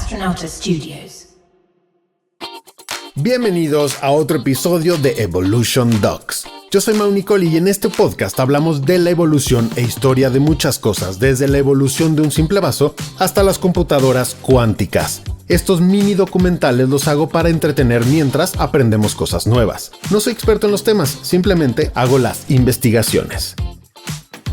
Astronauta Studios. Bienvenidos a otro episodio de Evolution Docs. Yo soy Mau Nicoli y en este podcast hablamos de la evolución e historia de muchas cosas, desde la evolución de un simple vaso hasta las computadoras cuánticas. Estos mini documentales los hago para entretener mientras aprendemos cosas nuevas. No soy experto en los temas, simplemente hago las investigaciones.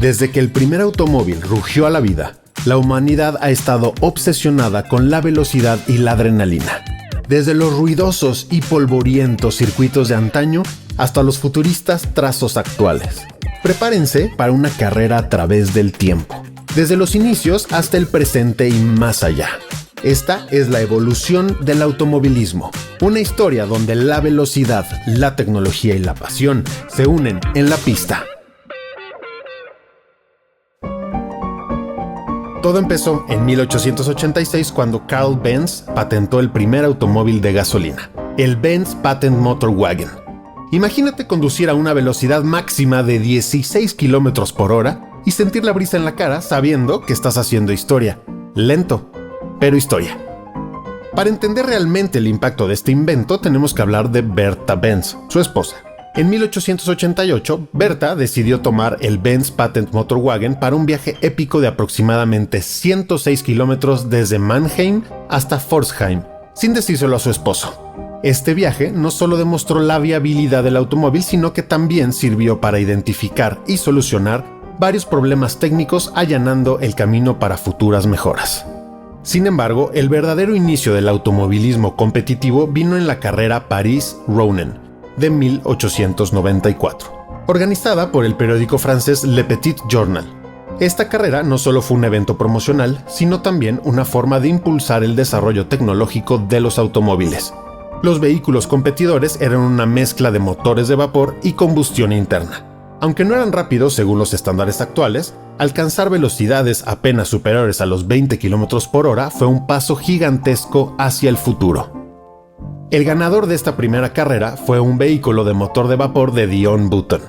Desde que el primer automóvil rugió a la vida, la humanidad ha estado obsesionada con la velocidad y la adrenalina. Desde los ruidosos y polvorientos circuitos de antaño hasta los futuristas trazos actuales. Prepárense para una carrera a través del tiempo, desde los inicios hasta el presente y más allá. Esta es la evolución del automovilismo, una historia donde la velocidad, la tecnología y la pasión se unen en la pista. Todo empezó en 1886 cuando Carl Benz patentó el primer automóvil de gasolina, el Benz Patent Motor Wagen. Imagínate conducir a una velocidad máxima de 16 km por hora y sentir la brisa en la cara sabiendo que estás haciendo historia. Lento, pero historia. Para entender realmente el impacto de este invento, tenemos que hablar de Bertha Benz, su esposa. En 1888, Bertha decidió tomar el Benz Patent Motor Wagen para un viaje épico de aproximadamente 106 kilómetros desde Mannheim hasta Pforzheim, sin decírselo a su esposo. Este viaje no solo demostró la viabilidad del automóvil, sino que también sirvió para identificar y solucionar varios problemas técnicos, allanando el camino para futuras mejoras. Sin embargo, el verdadero inicio del automovilismo competitivo vino en la carrera París-Roubaix de 1894, organizada por el periódico francés Le Petit Journal. Esta carrera no solo fue un evento promocional, sino también una forma de impulsar el desarrollo tecnológico de los automóviles. Los vehículos competidores eran una mezcla de motores de vapor y combustión interna. Aunque no eran rápidos según los estándares actuales, alcanzar velocidades apenas superiores a los 20 km por hora fue un paso gigantesco hacia el futuro. El ganador de esta primera carrera fue un vehículo de motor de vapor de Dion Button.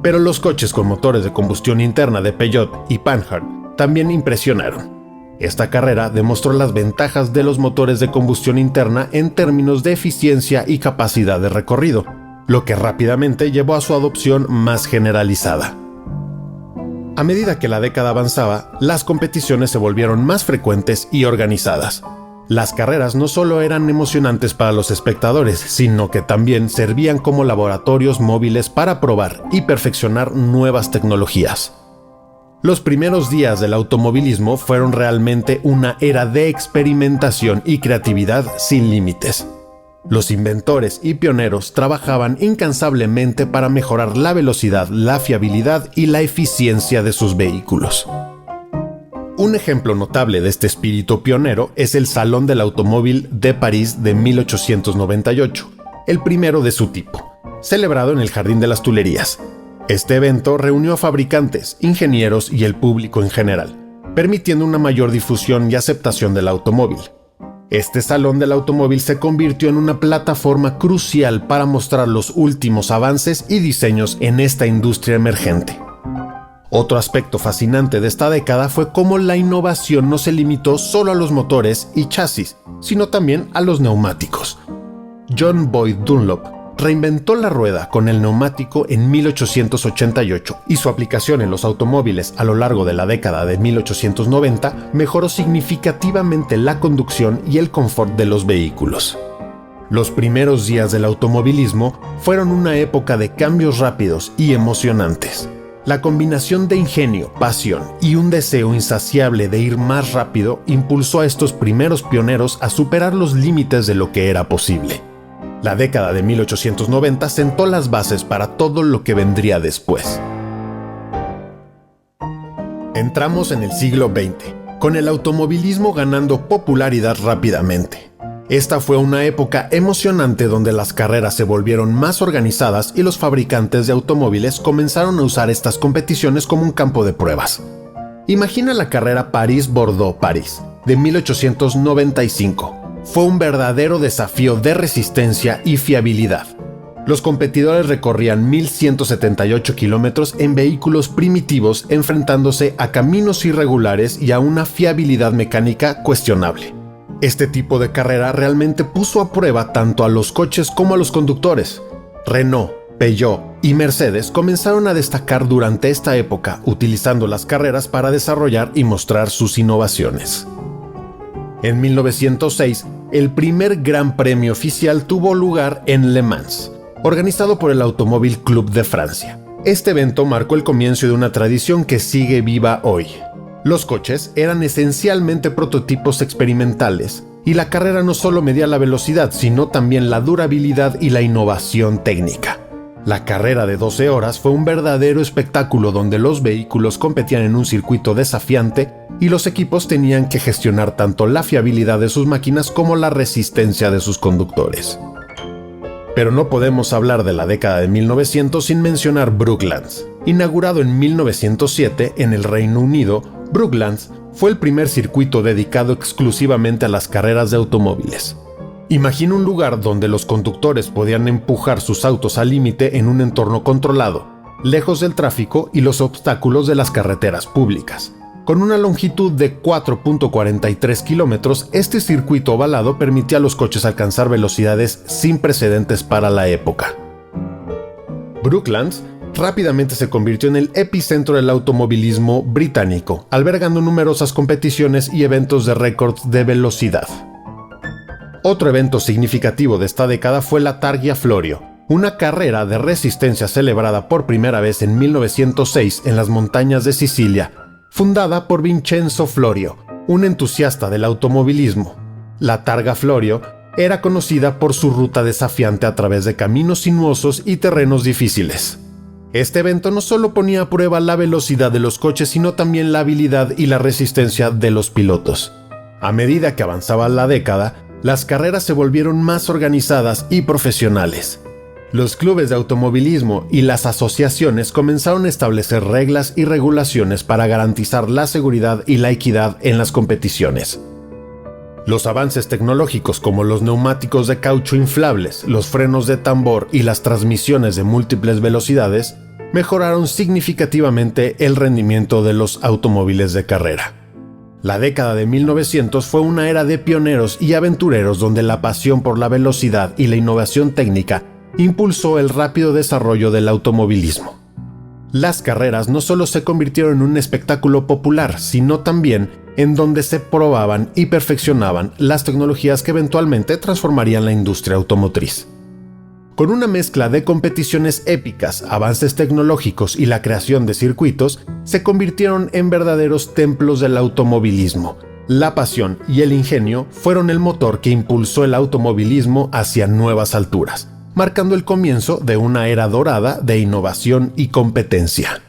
Pero los coches con motores de combustión interna de Peugeot y Panhard también impresionaron. Esta carrera demostró las ventajas de los motores de combustión interna en términos de eficiencia y capacidad de recorrido, lo que rápidamente llevó a su adopción más generalizada. A medida que la década avanzaba, las competiciones se volvieron más frecuentes y organizadas. Las carreras no solo eran emocionantes para los espectadores, sino que también servían como laboratorios móviles para probar y perfeccionar nuevas tecnologías. Los primeros días del automovilismo fueron realmente una era de experimentación y creatividad sin límites. Los inventores y pioneros trabajaban incansablemente para mejorar la velocidad, la fiabilidad y la eficiencia de sus vehículos. Un ejemplo notable de este espíritu pionero es el Salón del Automóvil de París de 1898, el primero de su tipo, celebrado en el Jardín de las Tuileries. Este evento reunió a fabricantes, ingenieros y el público en general, permitiendo una mayor difusión y aceptación del automóvil. Este Salón del Automóvil se convirtió en una plataforma crucial para mostrar los últimos avances y diseños en esta industria emergente. Otro aspecto fascinante de esta década fue cómo la innovación no se limitó solo a los motores y chasis, sino también a los neumáticos. John Boyd Dunlop reinventó la rueda con el neumático en 1888 y su aplicación en los automóviles a lo largo de la década de 1890 mejoró significativamente la conducción y el confort de los vehículos. Los primeros días del automovilismo fueron una época de cambios rápidos y emocionantes. La combinación de ingenio, pasión y un deseo insaciable de ir más rápido impulsó a estos primeros pioneros a superar los límites de lo que era posible. La década de 1890 sentó las bases para todo lo que vendría después. Entramos en el siglo XX, con el automovilismo ganando popularidad rápidamente. Esta fue una época emocionante donde las carreras se volvieron más organizadas y los fabricantes de automóviles comenzaron a usar estas competiciones como un campo de pruebas. Imagina la carrera París-Bordeaux-París de 1895. Fue un verdadero desafío de resistencia y fiabilidad. Los competidores recorrían 1.178 kilómetros en vehículos primitivos, enfrentándose a caminos irregulares y a una fiabilidad mecánica cuestionable. Este tipo de carrera realmente puso a prueba tanto a los coches como a los conductores. Renault, Peugeot y Mercedes comenzaron a destacar durante esta época utilizando las carreras para desarrollar y mostrar sus innovaciones. En 1906, el primer Gran Premio oficial tuvo lugar en Le Mans, organizado por el Automóvil Club de Francia. Este evento marcó el comienzo de una tradición que sigue viva hoy. Los coches eran esencialmente prototipos experimentales, y la carrera no solo medía la velocidad, sino también la durabilidad y la innovación técnica. La carrera de 12 horas fue un verdadero espectáculo donde los vehículos competían en un circuito desafiante y los equipos tenían que gestionar tanto la fiabilidad de sus máquinas como la resistencia de sus conductores. Pero no podemos hablar de la década de 1900 sin mencionar Brooklands. Inaugurado en 1907 en el Reino Unido, Brooklands fue el primer circuito dedicado exclusivamente a las carreras de automóviles. Imagina un lugar donde los conductores podían empujar sus autos al límite en un entorno controlado, lejos del tráfico y los obstáculos de las carreteras públicas. Con una longitud de 4.43 kilómetros, este circuito ovalado permitía a los coches alcanzar velocidades sin precedentes para la época. Brooklands rápidamente se convirtió en el epicentro del automovilismo británico, albergando numerosas competiciones y eventos de récords de velocidad. Otro evento significativo de esta década fue la Targa Florio, una carrera de resistencia celebrada por primera vez en 1906 en las montañas de Sicilia, fundada por Vincenzo Florio, un entusiasta del automovilismo. La Targa Florio era conocida por su ruta desafiante a través de caminos sinuosos y terrenos difíciles. Este evento no solo ponía a prueba la velocidad de los coches, sino también la habilidad y la resistencia de los pilotos. A medida que avanzaba la década, las carreras se volvieron más organizadas y profesionales. Los clubes de automovilismo y las asociaciones comenzaron a establecer reglas y regulaciones para garantizar la seguridad y la equidad en las competiciones. Los avances tecnológicos como los neumáticos de caucho inflables, los frenos de tambor y las transmisiones de múltiples velocidades mejoraron significativamente el rendimiento de los automóviles de carrera. La década de 1900 fue una era de pioneros y aventureros donde la pasión por la velocidad y la innovación técnica impulsó el rápido desarrollo del automovilismo. Las carreras no solo se convirtieron en un espectáculo popular, sino también en donde se probaban y perfeccionaban las tecnologías que eventualmente transformarían la industria automotriz. Con una mezcla de competiciones épicas, avances tecnológicos y la creación de circuitos, se convirtieron en verdaderos templos del automovilismo. La pasión y el ingenio fueron el motor que impulsó el automovilismo hacia nuevas alturas, marcando el comienzo de una era dorada de innovación y competencia.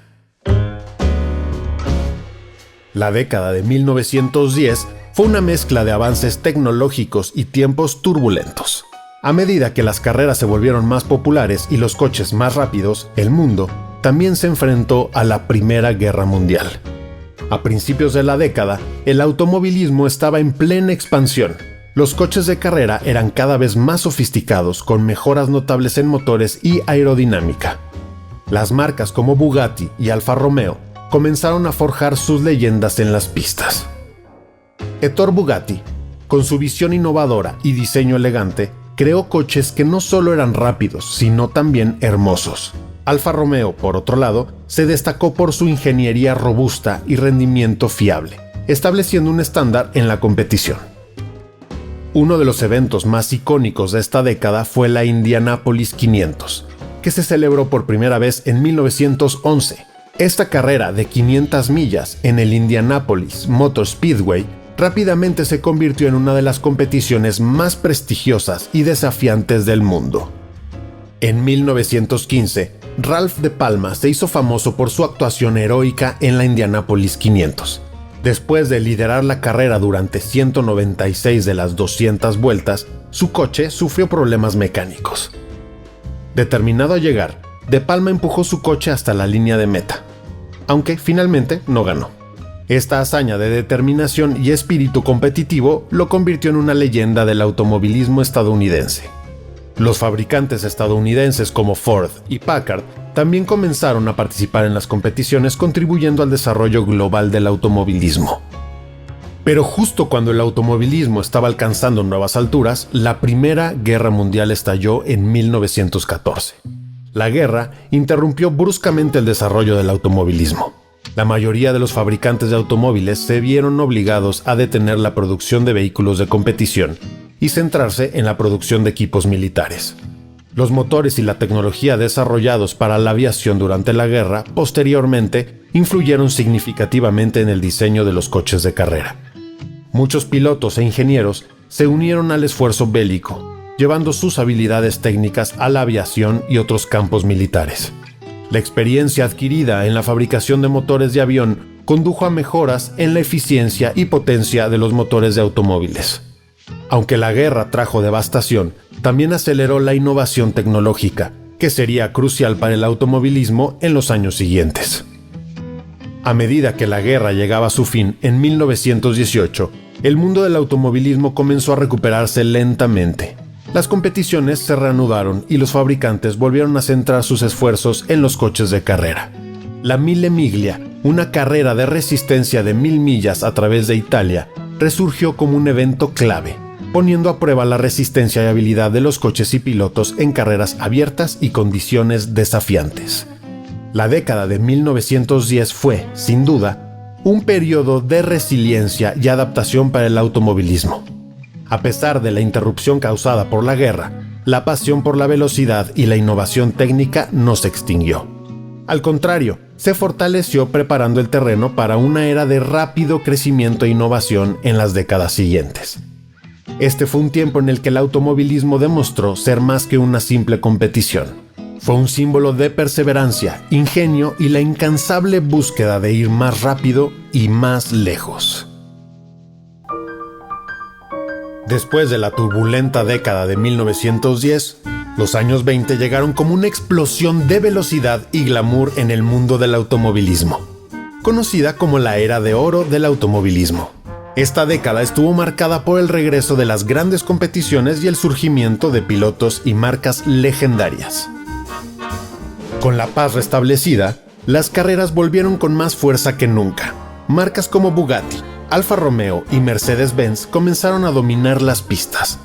La década de 1910 fue una mezcla de avances tecnológicos y tiempos turbulentos. A medida que las carreras se volvieron más populares y los coches más rápidos, el mundo también se enfrentó a la Primera Guerra Mundial. A principios de la década, el automovilismo estaba en plena expansión. Los coches de carrera eran cada vez más sofisticados, con mejoras notables en motores y aerodinámica. Las marcas como Bugatti y Alfa Romeo comenzaron a forjar sus leyendas en las pistas. Ettore Bugatti, con su visión innovadora y diseño elegante, creó coches que no solo eran rápidos, sino también hermosos. Alfa Romeo, por otro lado, se destacó por su ingeniería robusta y rendimiento fiable, estableciendo un estándar en la competición. Uno de los eventos más icónicos de esta década fue la Indianapolis 500, que se celebró por primera vez en 1911. Esta carrera de 500 millas en el Indianapolis Motor Speedway rápidamente se convirtió en una de las competiciones más prestigiosas y desafiantes del mundo. En 1915, Ralph de Palma se hizo famoso por su actuación heroica en la Indianapolis 500. Después de liderar la carrera durante 196 de las 200 vueltas, su coche sufrió problemas mecánicos. Determinado a llegar, De Palma empujó su coche hasta la línea de meta, aunque finalmente no ganó. Esta hazaña de determinación y espíritu competitivo lo convirtió en una leyenda del automovilismo estadounidense. Los fabricantes estadounidenses como Ford y Packard también comenzaron a participar en las competiciones, contribuyendo al desarrollo global del automovilismo. Pero justo cuando el automovilismo estaba alcanzando nuevas alturas, la Primera Guerra Mundial estalló en 1914. La guerra interrumpió bruscamente el desarrollo del automovilismo. La mayoría de los fabricantes de automóviles se vieron obligados a detener la producción de vehículos de competición y centrarse en la producción de equipos militares. Los motores y la tecnología desarrollados para la aviación durante la guerra, posteriormente, influyeron significativamente en el diseño de los coches de carrera. Muchos pilotos e ingenieros se unieron al esfuerzo bélico, llevando sus habilidades técnicas a la aviación y otros campos militares. La experiencia adquirida en la fabricación de motores de avión condujo a mejoras en la eficiencia y potencia de los motores de automóviles. Aunque la guerra trajo devastación, también aceleró la innovación tecnológica, que sería crucial para el automovilismo en los años siguientes. A medida que la guerra llegaba a su fin en 1918, el mundo del automovilismo comenzó a recuperarse lentamente. Las competiciones se reanudaron y los fabricantes volvieron a centrar sus esfuerzos en los coches de carrera. La Mille Miglia, una carrera de resistencia de 1000 millas a través de Italia, resurgió como un evento clave, poniendo a prueba la resistencia y habilidad de los coches y pilotos en carreras abiertas y condiciones desafiantes. La década de 1910 fue, sin duda, un periodo de resiliencia y adaptación para el automovilismo. A pesar de la interrupción causada por la guerra, la pasión por la velocidad y la innovación técnica no se extinguió. Al contrario, se fortaleció preparando el terreno para una era de rápido crecimiento e innovación en las décadas siguientes. Este fue un tiempo en el que el automovilismo demostró ser más que una simple competición. Fue un símbolo de perseverancia, ingenio y la incansable búsqueda de ir más rápido y más lejos. Después de la turbulenta década de 1910, los años 20 llegaron como una explosión de velocidad y glamour en el mundo del automovilismo, conocida como la era de oro del automovilismo. Esta década estuvo marcada por el regreso de las grandes competiciones y el surgimiento de pilotos y marcas legendarias. Con la paz restablecida, las carreras volvieron con más fuerza que nunca. Marcas como Bugatti, Alfa Romeo y Mercedes-Benz comenzaron a dominar las pistas.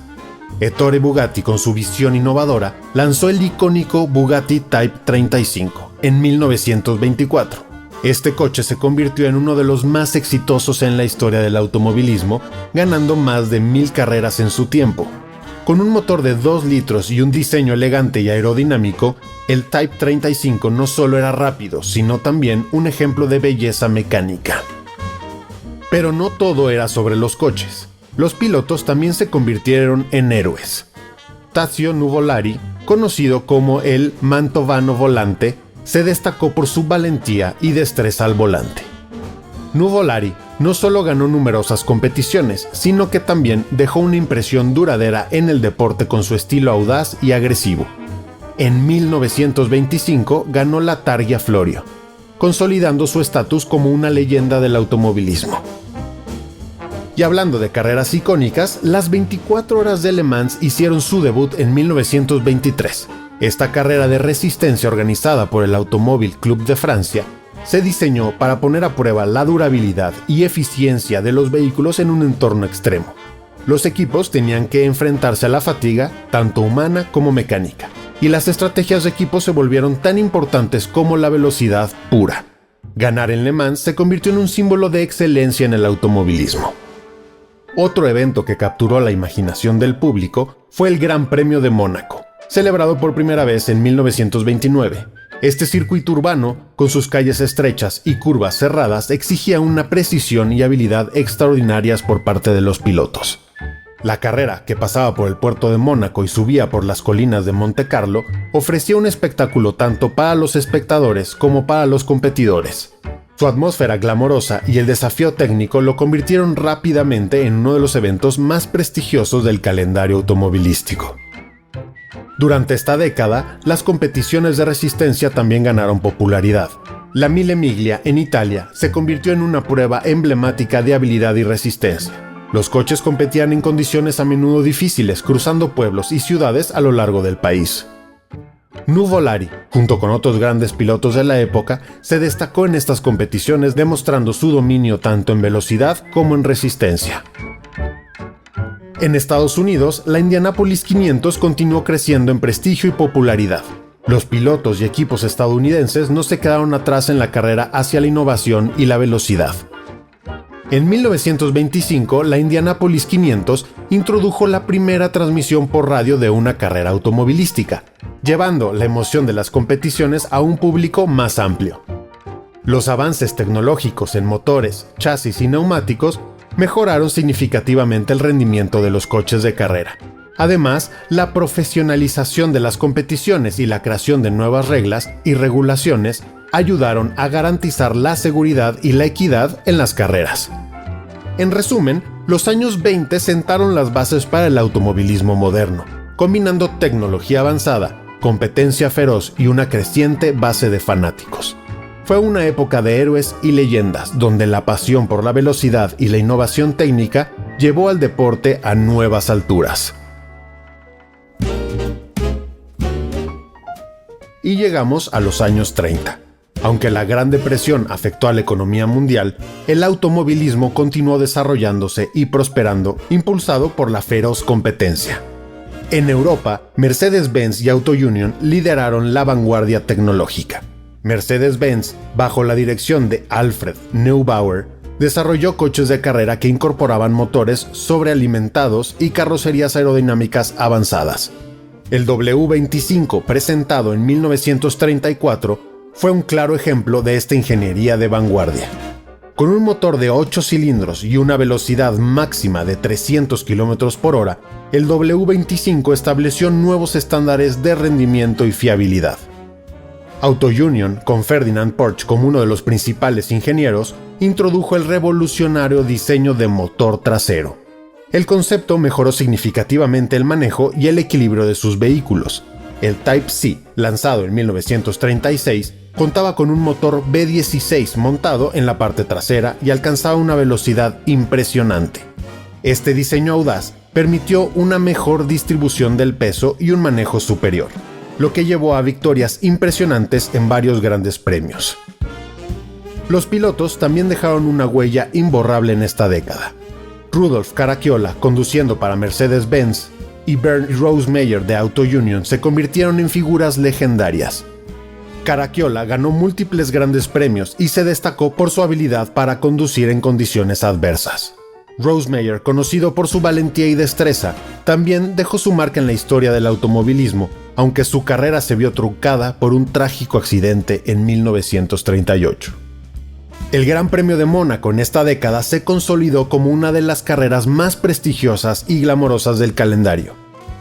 Ettore Bugatti, con su visión innovadora, lanzó el icónico Bugatti Type 35 en 1924. Este coche se convirtió en uno de los más exitosos en la historia del automovilismo, ganando más de 1000 carreras en su tiempo. Con un motor de 2 litros y un diseño elegante y aerodinámico, el Type 35 no solo era rápido, sino también un ejemplo de belleza mecánica. Pero no todo era sobre los coches. Los pilotos también se convirtieron en héroes. Tazio Nuvolari, conocido como el Mantovano Volante, se destacó por su valentía y destreza al volante. Nuvolari no solo ganó numerosas competiciones, sino que también dejó una impresión duradera en el deporte con su estilo audaz y agresivo. En 1925 ganó la Targa Florio, consolidando su estatus como una leyenda del automovilismo. Y hablando de carreras icónicas, las 24 horas de Le Mans hicieron su debut en 1923. Esta carrera de resistencia organizada por el Automobile Club de Francia se diseñó para poner a prueba la durabilidad y eficiencia de los vehículos en un entorno extremo. Los equipos tenían que enfrentarse a la fatiga, tanto humana como mecánica, y las estrategias de equipo se volvieron tan importantes como la velocidad pura. Ganar en Le Mans se convirtió en un símbolo de excelencia en el automovilismo. Otro evento que capturó la imaginación del público fue el Gran Premio de Mónaco, celebrado por primera vez en 1929. Este circuito urbano, con sus calles estrechas y curvas cerradas, exigía una precisión y habilidad extraordinarias por parte de los pilotos. La carrera, que pasaba por el puerto de Mónaco y subía por las colinas de Monte Carlo, ofrecía un espectáculo tanto para los espectadores como para los competidores. Su atmósfera glamorosa y el desafío técnico lo convirtieron rápidamente en uno de los eventos más prestigiosos del calendario automovilístico. Durante esta década, las competiciones de resistencia también ganaron popularidad. La Mille Miglia en Italia se convirtió en una prueba emblemática de habilidad y resistencia. Los coches competían en condiciones a menudo difíciles, cruzando pueblos y ciudades a lo largo del país. Nuvolari, junto con otros grandes pilotos de la época, se destacó en estas competiciones demostrando su dominio tanto en velocidad como en resistencia. En Estados Unidos, la Indianapolis 500 continuó creciendo en prestigio y popularidad. Los pilotos y equipos estadounidenses no se quedaron atrás en la carrera hacia la innovación y la velocidad. En 1925, la Indianapolis 500 introdujo la primera transmisión por radio de una carrera automovilística, llevando la emoción de las competiciones a un público más amplio. Los avances tecnológicos en motores, chasis y neumáticos mejoraron significativamente el rendimiento de los coches de carrera. Además, la profesionalización de las competiciones y la creación de nuevas reglas y regulaciones ayudaron a garantizar la seguridad y la equidad en las carreras. En resumen, los años 20 sentaron las bases para el automovilismo moderno, combinando tecnología avanzada, competencia feroz y una creciente base de fanáticos. Fue una época de héroes y leyendas, donde la pasión por la velocidad y la innovación técnica llevó al deporte a nuevas alturas. Y llegamos a los años 30. Aunque la Gran Depresión afectó a la economía mundial, el automovilismo continuó desarrollándose y prosperando, impulsado por la feroz competencia. En Europa, Mercedes-Benz y Auto Union lideraron la vanguardia tecnológica. Mercedes-Benz, bajo la dirección de Alfred Neubauer, desarrolló coches de carrera que incorporaban motores sobrealimentados y carrocerías aerodinámicas avanzadas. El W25, presentado en 1934, fue un claro ejemplo de esta ingeniería de vanguardia. Con un motor de 8 cilindros y una velocidad máxima de 300 km por hora, el W25 estableció nuevos estándares de rendimiento y fiabilidad. Auto Union, con Ferdinand Porsche como uno de los principales ingenieros, introdujo el revolucionario diseño de motor trasero. El concepto mejoró significativamente el manejo y el equilibrio de sus vehículos. El Type C, lanzado en 1936, contaba con un motor V16 montado en la parte trasera y alcanzaba una velocidad impresionante. Este diseño audaz permitió una mejor distribución del peso y un manejo superior, lo que llevó a victorias impresionantes en varios grandes premios. Los pilotos también dejaron una huella imborrable en esta década. Rudolf Caracciola, conduciendo para Mercedes-Benz, y Bernd Rosemeyer de Auto Union se convirtieron en figuras legendarias. Caracciola ganó múltiples grandes premios y se destacó por su habilidad para conducir en condiciones adversas. Rosemeyer, conocido por su valentía y destreza, también dejó su marca en la historia del automovilismo, aunque su carrera se vio truncada por un trágico accidente en 1938. El Gran Premio de Mónaco en esta década se consolidó como una de las carreras más prestigiosas y glamorosas del calendario.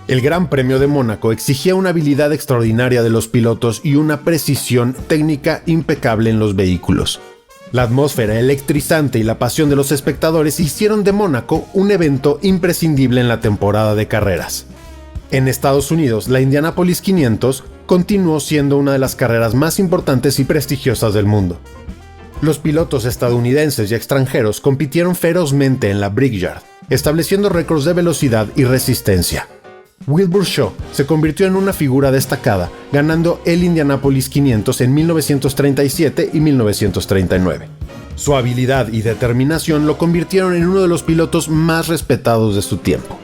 El Gran Premio de Mónaco exigía una habilidad extraordinaria de los pilotos y una precisión técnica impecable en los vehículos. La atmósfera electrizante y la pasión de los espectadores hicieron de Mónaco un evento imprescindible en la temporada de carreras. En Estados Unidos, la Indianapolis 500 continuó siendo una de las carreras más importantes y prestigiosas del mundo. Los pilotos estadounidenses y extranjeros compitieron ferozmente en la Brickyard, estableciendo récords de velocidad y resistencia. Wilbur Shaw se convirtió en una figura destacada, ganando el Indianapolis 500 en 1937 y 1939. Su habilidad y determinación lo convirtieron en uno de los pilotos más respetados de su tiempo.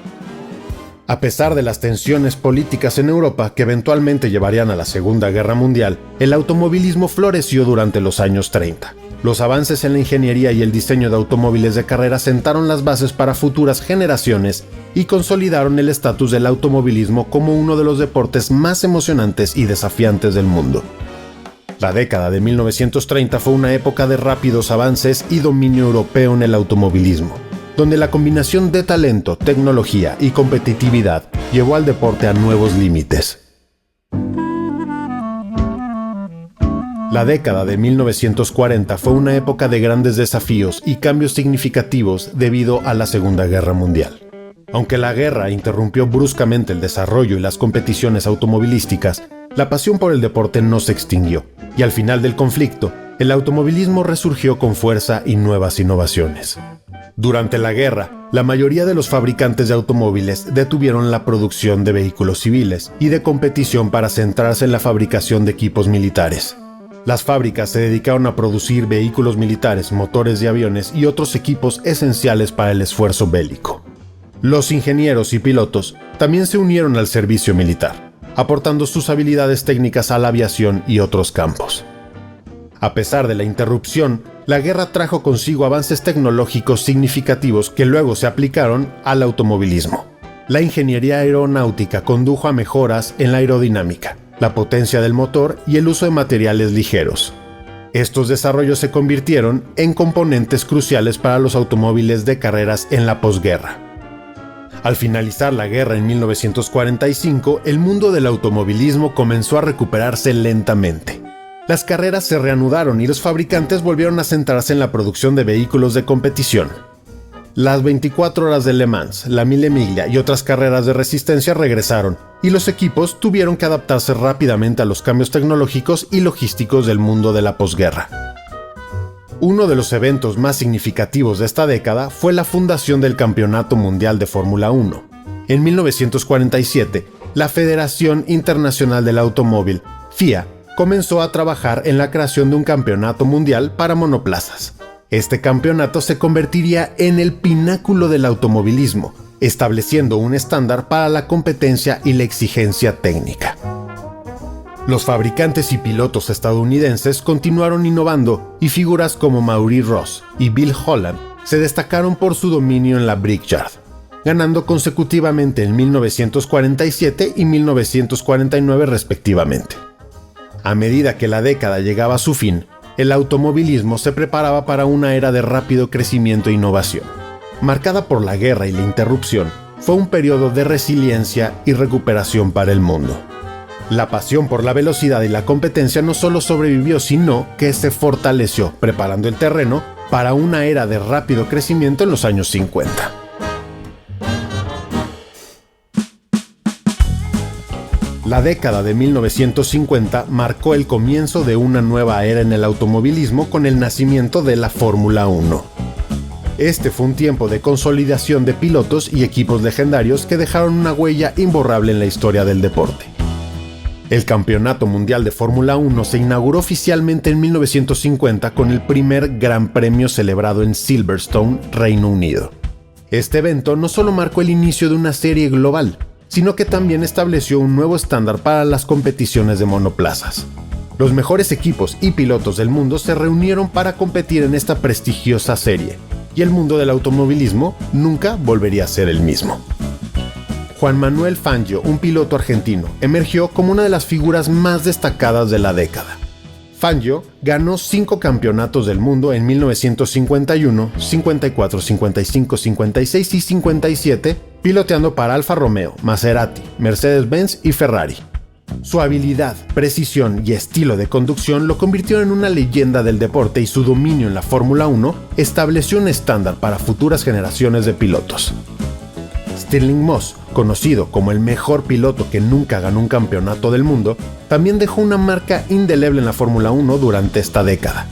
A pesar de las tensiones políticas en Europa que eventualmente llevarían a la Segunda Guerra Mundial, el automovilismo floreció durante los años 30. Los avances en la ingeniería y el diseño de automóviles de carrera sentaron las bases para futuras generaciones y consolidaron el estatus del automovilismo como uno de los deportes más emocionantes y desafiantes del mundo. La década de 1930 fue una época de rápidos avances y dominio europeo en el automovilismo, donde la combinación de talento, tecnología y competitividad llevó al deporte a nuevos límites. La década de 1940 fue una época de grandes desafíos y cambios significativos debido a la Segunda Guerra Mundial. Aunque la guerra interrumpió bruscamente el desarrollo y las competiciones automovilísticas, la pasión por el deporte no se extinguió, y al final del conflicto, el automovilismo resurgió con fuerza y nuevas innovaciones. Durante la guerra, la mayoría de los fabricantes de automóviles detuvieron la producción de vehículos civiles y de competición para centrarse en la fabricación de equipos militares. Las fábricas se dedicaron a producir vehículos militares, motores de aviones y otros equipos esenciales para el esfuerzo bélico. Los ingenieros y pilotos también se unieron al servicio militar, aportando sus habilidades técnicas a la aviación y otros campos. A pesar de la interrupción, la guerra trajo consigo avances tecnológicos significativos que luego se aplicaron al automovilismo. La ingeniería aeronáutica condujo a mejoras en la aerodinámica, la potencia del motor y el uso de materiales ligeros. Estos desarrollos se convirtieron en componentes cruciales para los automóviles de carreras en la posguerra. Al finalizar la guerra en 1945, el mundo del automovilismo comenzó a recuperarse lentamente. Las carreras se reanudaron y los fabricantes volvieron a centrarse en la producción de vehículos de competición. Las 24 horas de Le Mans, la Mille Miglia y otras carreras de resistencia regresaron, y los equipos tuvieron que adaptarse rápidamente a los cambios tecnológicos y logísticos del mundo de la posguerra. Uno de los eventos más significativos de esta década fue la fundación del Campeonato Mundial de Fórmula 1. En 1947, la Federación Internacional del Automóvil, FIA, comenzó a trabajar en la creación de un campeonato mundial para monoplazas. Este campeonato se convertiría en el pináculo del automovilismo, estableciendo un estándar para la competencia y la exigencia técnica. Los fabricantes y pilotos estadounidenses continuaron innovando y figuras como Maurice Ross y Bill Holland se destacaron por su dominio en la Brickyard, ganando consecutivamente en 1947 y 1949 respectivamente. A medida que la década llegaba a su fin, el automovilismo se preparaba para una era de rápido crecimiento e innovación. Marcada por la guerra y la interrupción, fue un periodo de resiliencia y recuperación para el mundo. La pasión por la velocidad y la competencia no solo sobrevivió, sino que se fortaleció, preparando el terreno para una era de rápido crecimiento en los años 50. La década de 1950 marcó el comienzo de una nueva era en el automovilismo con el nacimiento de la Fórmula 1. Este fue un tiempo de consolidación de pilotos y equipos legendarios que dejaron una huella imborrable en la historia del deporte. El Campeonato Mundial de Fórmula 1 se inauguró oficialmente en 1950 con el primer Gran Premio celebrado en Silverstone, Reino Unido. Este evento no solo marcó el inicio de una serie global, sino que también estableció un nuevo estándar para las competiciones de monoplazas. Los mejores equipos y pilotos del mundo se reunieron para competir en esta prestigiosa serie, y el mundo del automovilismo nunca volvería a ser el mismo. Juan Manuel Fangio, un piloto argentino, emergió como una de las figuras más destacadas de la década. Fangio ganó 5 campeonatos del mundo en 1951, 54, 55, 56 y 57, piloteando para Alfa Romeo, Maserati, Mercedes-Benz y Ferrari. Su habilidad, precisión y estilo de conducción lo convirtió en una leyenda del deporte y su dominio en la Fórmula 1 estableció un estándar para futuras generaciones de pilotos. Stirling Moss, conocido como el mejor piloto que nunca ganó un campeonato del mundo, también dejó una marca indeleble en la Fórmula 1 durante esta década.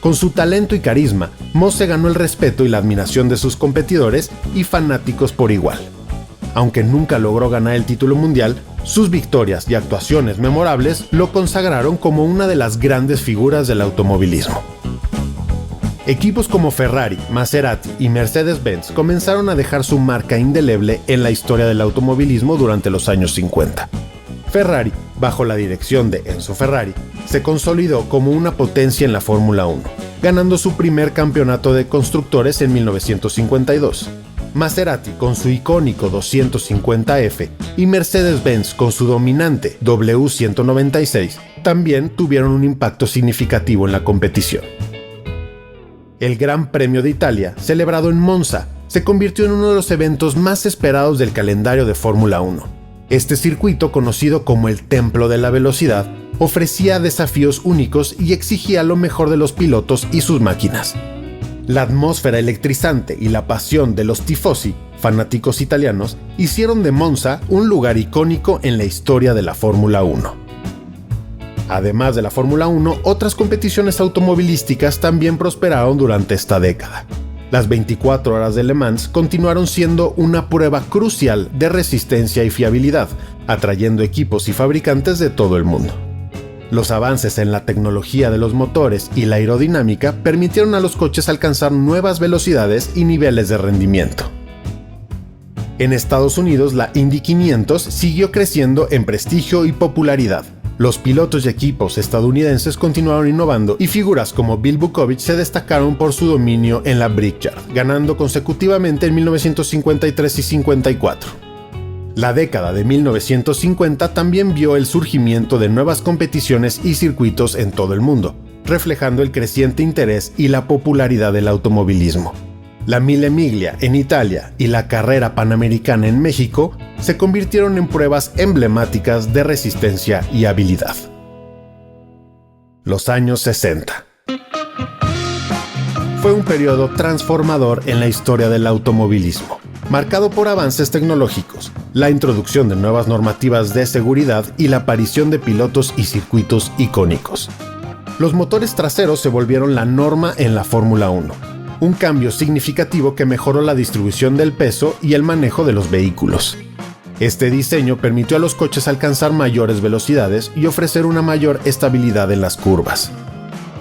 Con su talento y carisma, Moss se ganó el respeto y la admiración de sus competidores y fanáticos por igual. Aunque nunca logró ganar el título mundial, sus victorias y actuaciones memorables lo consagraron como una de las grandes figuras del automovilismo. Equipos como Ferrari, Maserati y Mercedes-Benz comenzaron a dejar su marca indeleble en la historia del automovilismo durante los años 50. Ferrari, bajo la dirección de Enzo Ferrari, se consolidó como una potencia en la Fórmula 1, ganando su primer campeonato de constructores en 1952. Maserati con su icónico 250F y Mercedes-Benz con su dominante W196 también tuvieron un impacto significativo en la competición. El Gran Premio de Italia, celebrado en Monza, se convirtió en uno de los eventos más esperados del calendario de Fórmula 1. Este circuito, conocido como el Templo de la Velocidad, ofrecía desafíos únicos y exigía lo mejor de los pilotos y sus máquinas. La atmósfera electrizante y la pasión de los tifosi, fanáticos italianos, hicieron de Monza un lugar icónico en la historia de la Fórmula 1. Además de la Fórmula 1, otras competiciones automovilísticas también prosperaron durante esta década. Las 24 horas de Le Mans continuaron siendo una prueba crucial de resistencia y fiabilidad, atrayendo equipos y fabricantes de todo el mundo. Los avances en la tecnología de los motores y la aerodinámica permitieron a los coches alcanzar nuevas velocidades y niveles de rendimiento. En Estados Unidos, la Indy 500 siguió creciendo en prestigio y popularidad. Los pilotos y equipos estadounidenses continuaron innovando y figuras como Bill Vukovich se destacaron por su dominio en la Brickyard, ganando consecutivamente en 1953 y 54. La década de 1950 también vio el surgimiento de nuevas competiciones y circuitos en todo el mundo, reflejando el creciente interés y la popularidad del automovilismo. La Mille Miglia en Italia y la carrera panamericana en México se convirtieron en pruebas emblemáticas de resistencia y habilidad. Los años 60. Fue un periodo transformador en la historia del automovilismo, marcado por avances tecnológicos, la introducción de nuevas normativas de seguridad y la aparición de pilotos y circuitos icónicos. Los motores traseros se volvieron la norma en la Fórmula 1, un cambio significativo que mejoró la distribución del peso y el manejo de los vehículos. Este diseño permitió a los coches alcanzar mayores velocidades y ofrecer una mayor estabilidad en las curvas.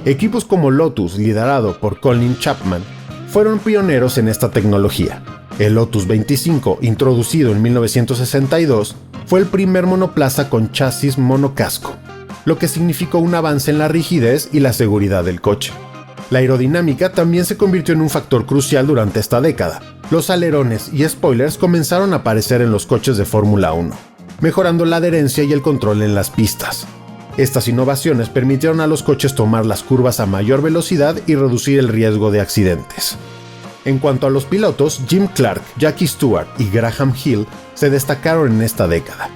Equipos como Lotus, liderado por Colin Chapman, fueron pioneros en esta tecnología. El Lotus 25, introducido en 1962, fue el primer monoplaza con chasis monocasco, lo que significó un avance en la rigidez y la seguridad del coche. La aerodinámica también se convirtió en un factor crucial durante esta década. Los alerones y spoilers comenzaron a aparecer en los coches de Fórmula 1, mejorando la adherencia y el control en las pistas. Estas innovaciones permitieron a los coches tomar las curvas a mayor velocidad y reducir el riesgo de accidentes. En cuanto a los pilotos, Jim Clark, Jackie Stewart y Graham Hill se destacaron en esta década.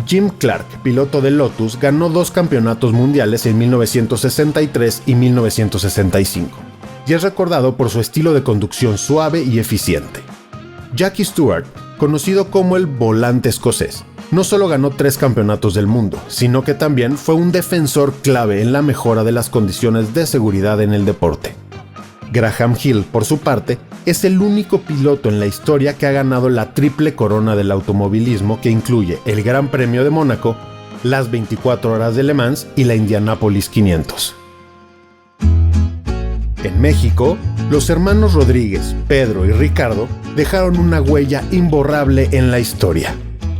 Jim Clark, piloto de Lotus, ganó 2 campeonatos mundiales en 1963 y 1965, y es recordado por su estilo de conducción suave y eficiente. Jackie Stewart, conocido como el volante escocés, no solo ganó 3 campeonatos del mundo, sino que también fue un defensor clave en la mejora de las condiciones de seguridad en el deporte. Graham Hill, por su parte, es el único piloto en la historia que ha ganado la triple corona del automovilismo, que incluye el Gran Premio de Mónaco, las 24 horas de Le Mans y la Indianapolis 500. En México, los hermanos Rodríguez, Pedro y Ricardo, dejaron una huella imborrable en la historia.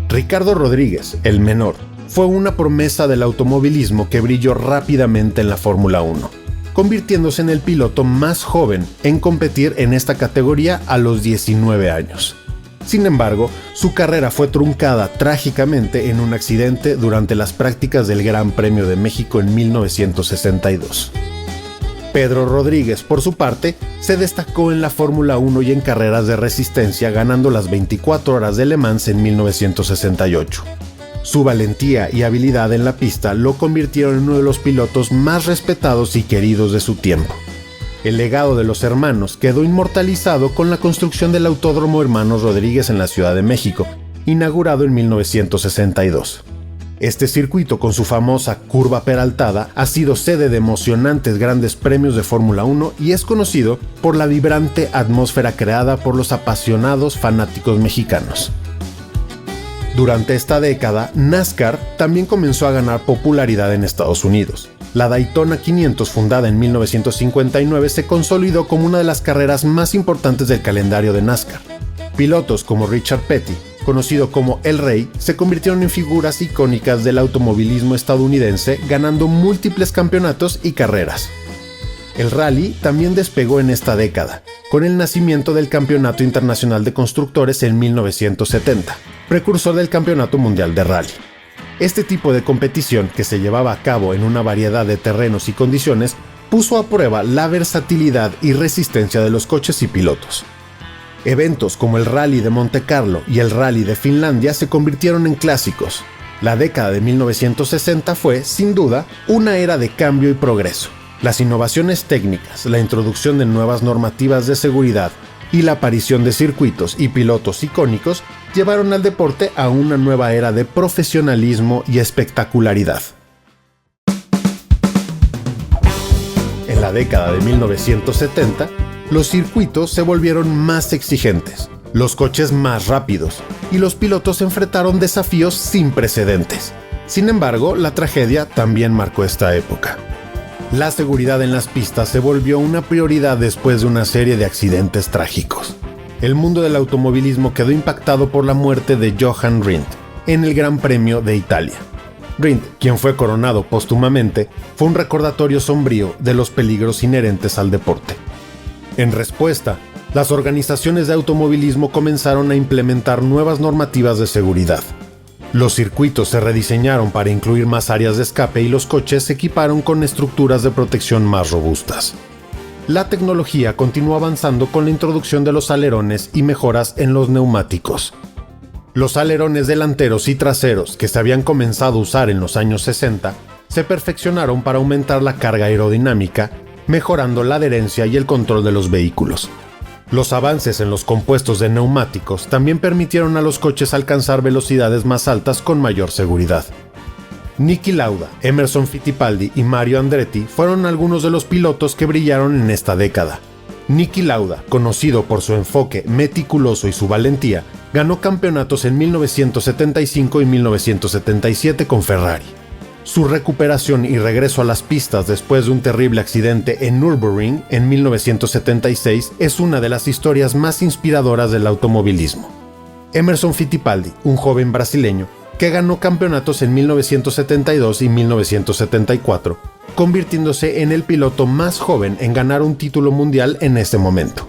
Ricardo Rodríguez, el menor, fue una promesa del automovilismo que brilló rápidamente en la Fórmula 1. Convirtiéndose en el piloto más joven en competir en esta categoría a los 19 años. Sin embargo, su carrera fue truncada trágicamente en un accidente durante las prácticas del Gran Premio de México en 1962. Pedro Rodríguez, por su parte, se destacó en la Fórmula 1 y en carreras de resistencia, ganando las 24 horas de Le Mans en 1968. Su valentía y habilidad en la pista lo convirtieron en uno de los pilotos más respetados y queridos de su tiempo. El legado de los hermanos quedó inmortalizado con la construcción del Autódromo Hermanos Rodríguez en la Ciudad de México, inaugurado en 1962. Este circuito, con su famosa curva peraltada, ha sido sede de emocionantes grandes premios de Fórmula 1 y es conocido por la vibrante atmósfera creada por los apasionados fanáticos mexicanos. Durante esta década, NASCAR también comenzó a ganar popularidad en Estados Unidos. La Daytona 500, fundada en 1959, se consolidó como una de las carreras más importantes del calendario de NASCAR. Pilotos como Richard Petty, conocido como El Rey, se convirtieron en figuras icónicas del automovilismo estadounidense, ganando múltiples campeonatos y carreras. El rally también despegó en esta década, con el nacimiento del Campeonato Internacional de Constructores en 1970, precursor del Campeonato Mundial de Rally. Este tipo de competición, que se llevaba a cabo en una variedad de terrenos y condiciones, puso a prueba la versatilidad y resistencia de los coches y pilotos. Eventos como el Rally de Monte Carlo y el Rally de Finlandia se convirtieron en clásicos. La década de 1960 fue, sin duda, una era de cambio y progreso. Las innovaciones técnicas, la introducción de nuevas normativas de seguridad y la aparición de circuitos y pilotos icónicos llevaron al deporte a una nueva era de profesionalismo y espectacularidad. En la década de 1970, Los circuitos se volvieron más exigentes, los coches más rápidos, y los pilotos enfrentaron desafíos sin precedentes. Sin embargo, la tragedia también marcó esta época. La seguridad en las pistas se volvió una prioridad después de una serie de accidentes trágicos. El mundo del automovilismo quedó impactado por la muerte de Johan Rindt en el Gran Premio de Italia. Rindt, quien fue coronado póstumamente, fue un recordatorio sombrío de los peligros inherentes al deporte. En respuesta, las organizaciones de automovilismo comenzaron a implementar nuevas normativas de seguridad. Los circuitos se rediseñaron para incluir más áreas de escape y los coches se equiparon con estructuras de protección más robustas. La tecnología continuó avanzando con la introducción de los alerones y mejoras en los neumáticos. Los alerones delanteros y traseros, que se habían comenzado a usar en los años 60, se perfeccionaron para aumentar la carga aerodinámica, mejorando la adherencia y el control de los vehículos. Los avances en los compuestos de neumáticos también permitieron a los coches alcanzar velocidades más altas con mayor seguridad. Niki Lauda, Emerson Fittipaldi y Mario Andretti fueron algunos de los pilotos que brillaron en esta década. Niki Lauda, conocido por su enfoque meticuloso y su valentía, ganó campeonatos en 1975 y 1977 con Ferrari. Su recuperación y regreso a las pistas después de un terrible accidente en Nürburgring en 1976 es una de las historias más inspiradoras del automovilismo. Emerson Fittipaldi, un joven brasileño que ganó campeonatos en 1972 y 1974, convirtiéndose en el piloto más joven en ganar un título mundial en ese momento.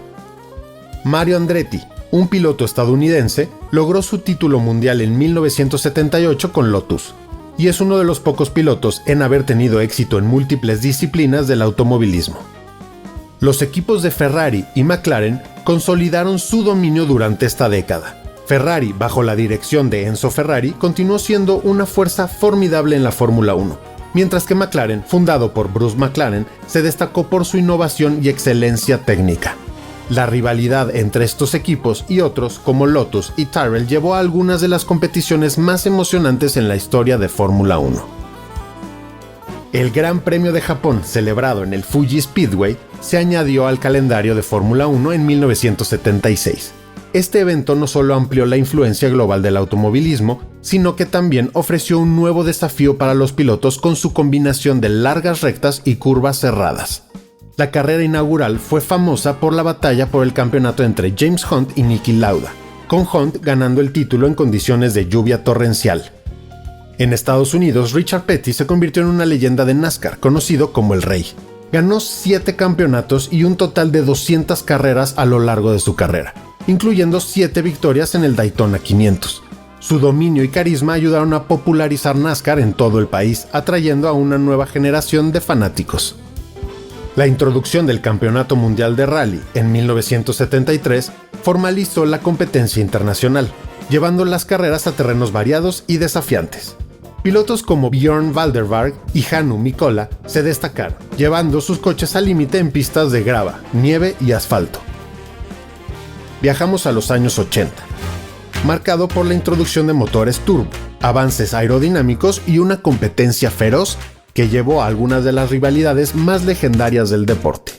Mario Andretti, un piloto estadounidense, logró su título mundial en 1978 con Lotus, y es uno de los pocos pilotos en haber tenido éxito en múltiples disciplinas del automovilismo. Los equipos de Ferrari y McLaren consolidaron su dominio durante esta década. Ferrari, bajo la dirección de Enzo Ferrari, continuó siendo una fuerza formidable en la Fórmula 1, mientras que McLaren, fundado por Bruce McLaren, se destacó por su innovación y excelencia técnica. La rivalidad entre estos equipos y otros, como Lotus y Tyrrell, llevó a algunas de las competiciones más emocionantes en la historia de Fórmula 1. El Gran Premio de Japón, celebrado en el Fuji Speedway, se añadió al calendario de Fórmula 1 en 1976. Este evento no solo amplió la influencia global del automovilismo, sino que también ofreció un nuevo desafío para los pilotos con su combinación de largas rectas y curvas cerradas. La carrera inaugural fue famosa por la batalla por el campeonato entre James Hunt y Niki Lauda, con Hunt ganando el título en condiciones de lluvia torrencial. En Estados Unidos, Richard Petty se convirtió en una leyenda de NASCAR, conocido como el Rey. Ganó 7 campeonatos y un total de 200 carreras a lo largo de su carrera, incluyendo 7 victorias en el Daytona 500. Su dominio y carisma ayudaron a popularizar NASCAR en todo el país, atrayendo a una nueva generación de fanáticos. La introducción del Campeonato Mundial de Rally en 1973 formalizó la competencia internacional, llevando las carreras a terrenos variados y desafiantes. Pilotos como Björn Valderberg y Hannu Mikkola se destacaron, llevando sus coches al límite en pistas de grava, nieve y asfalto. Viajamos a los años 80, marcado por la introducción de motores turbo, avances aerodinámicos y una competencia feroz que llevó a algunas de las rivalidades más legendarias del deporte.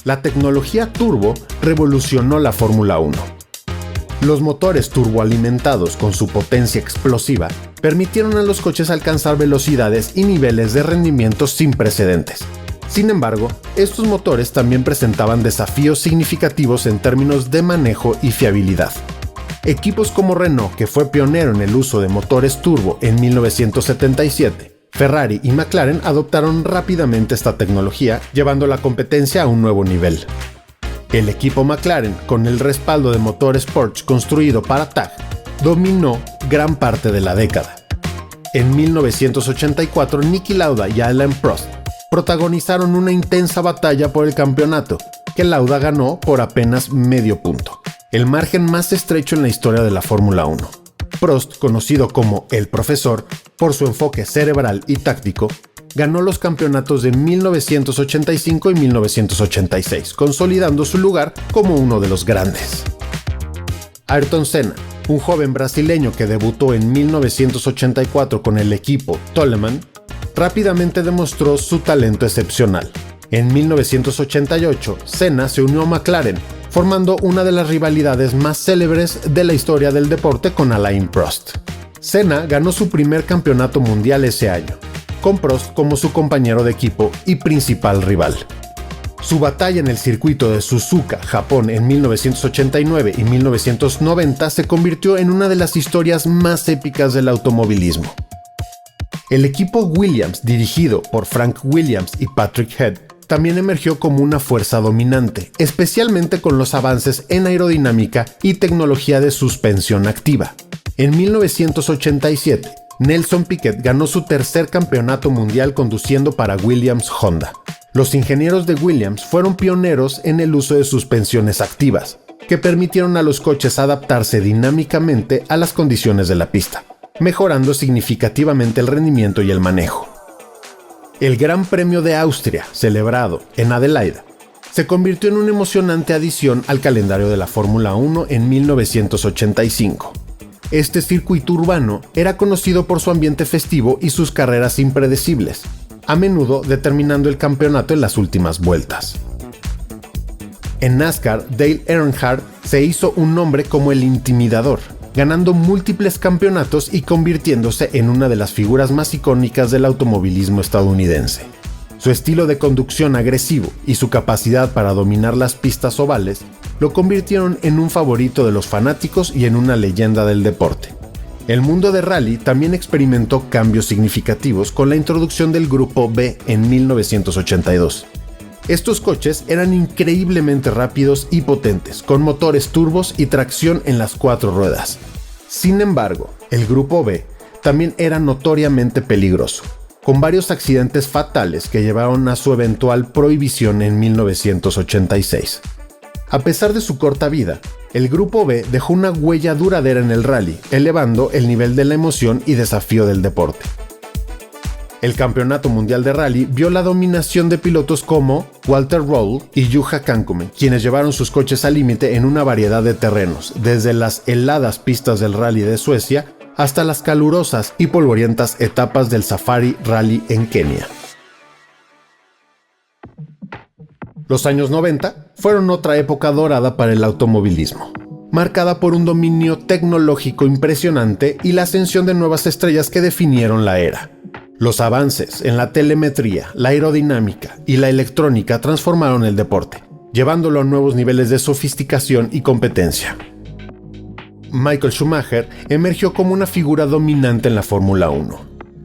La tecnología turbo revolucionó la Fórmula 1. Los motores turboalimentados con su potencia explosiva permitieron a los coches alcanzar velocidades y niveles de rendimiento sin precedentes. Sin embargo, estos motores también presentaban desafíos significativos en términos de manejo y fiabilidad. Equipos como Renault, que fue pionero en el uso de motores turbo en 1977, Ferrari y McLaren adoptaron rápidamente esta tecnología, llevando la competencia a un nuevo nivel. El equipo McLaren, con el respaldo de motores Porsche construido para TAG, dominó gran parte de la década. En 1984, Niki Lauda y Alain Prost protagonizaron una intensa batalla por el campeonato, que Lauda ganó por apenas medio punto, el margen más estrecho en la historia de la Fórmula 1. Prost, conocido como el profesor por su enfoque cerebral y táctico, ganó los campeonatos de 1985 y 1986, consolidando su lugar como uno de los grandes. Ayrton Senna, un joven brasileño que debutó en 1984 con el equipo Toleman, rápidamente demostró su talento excepcional. En 1988, Senna se unió a McLaren, formando una de las rivalidades más célebres de la historia del deporte con Alain Prost. Senna ganó su primer campeonato mundial ese año, con Prost como su compañero de equipo y principal rival. Su batalla en el circuito de Suzuka, Japón, en 1989 y 1990 se convirtió en una de las historias más épicas del automovilismo. El equipo Williams, dirigido por Frank Williams y Patrick Head, también emergió como una fuerza dominante, especialmente con los avances en aerodinámica y tecnología de suspensión activa. En 1987, Nelson Piquet ganó su tercer campeonato mundial conduciendo para Williams Honda. Los ingenieros de Williams fueron pioneros en el uso de suspensiones activas, que permitieron a los coches adaptarse dinámicamente a las condiciones de la pista, mejorando significativamente el rendimiento y el manejo. El Gran Premio de Austria, celebrado en Adelaida, se convirtió en una emocionante adición al calendario de la Fórmula 1 en 1985. Este circuito urbano era conocido por su ambiente festivo y sus carreras impredecibles, a menudo determinando el campeonato en las últimas vueltas. En NASCAR, Dale Earnhardt se hizo un nombre como el intimidador, ganando múltiples campeonatos y convirtiéndose en una de las figuras más icónicas del automovilismo estadounidense. Su estilo de conducción agresivo y su capacidad para dominar las pistas ovales lo convirtieron en un favorito de los fanáticos y en una leyenda del deporte. El mundo de rally también experimentó cambios significativos con la introducción del Grupo B en 1982. Estos coches eran increíblemente rápidos y potentes, con motores turbos y tracción en las 4 ruedas. Sin embargo, el Grupo B también era notoriamente peligroso, con varios accidentes fatales que llevaron a su eventual prohibición en 1986. A pesar de su corta vida, el Grupo B dejó una huella duradera en el rally, elevando el nivel de la emoción y desafío del deporte. El Campeonato Mundial de Rally vio la dominación de pilotos como Walter Röhrl y Juha Kankkunen, quienes llevaron sus coches al límite en una variedad de terrenos, desde las heladas pistas del Rally de Suecia hasta las calurosas y polvorientas etapas del Safari Rally en Kenia. Los años 90 fueron otra época dorada para el automovilismo, marcada por un dominio tecnológico impresionante y la ascensión de nuevas estrellas que definieron la era. Los avances en la telemetría, la aerodinámica y la electrónica transformaron el deporte, llevándolo a nuevos niveles de sofisticación y competencia. Michael Schumacher emergió como una figura dominante en la Fórmula 1.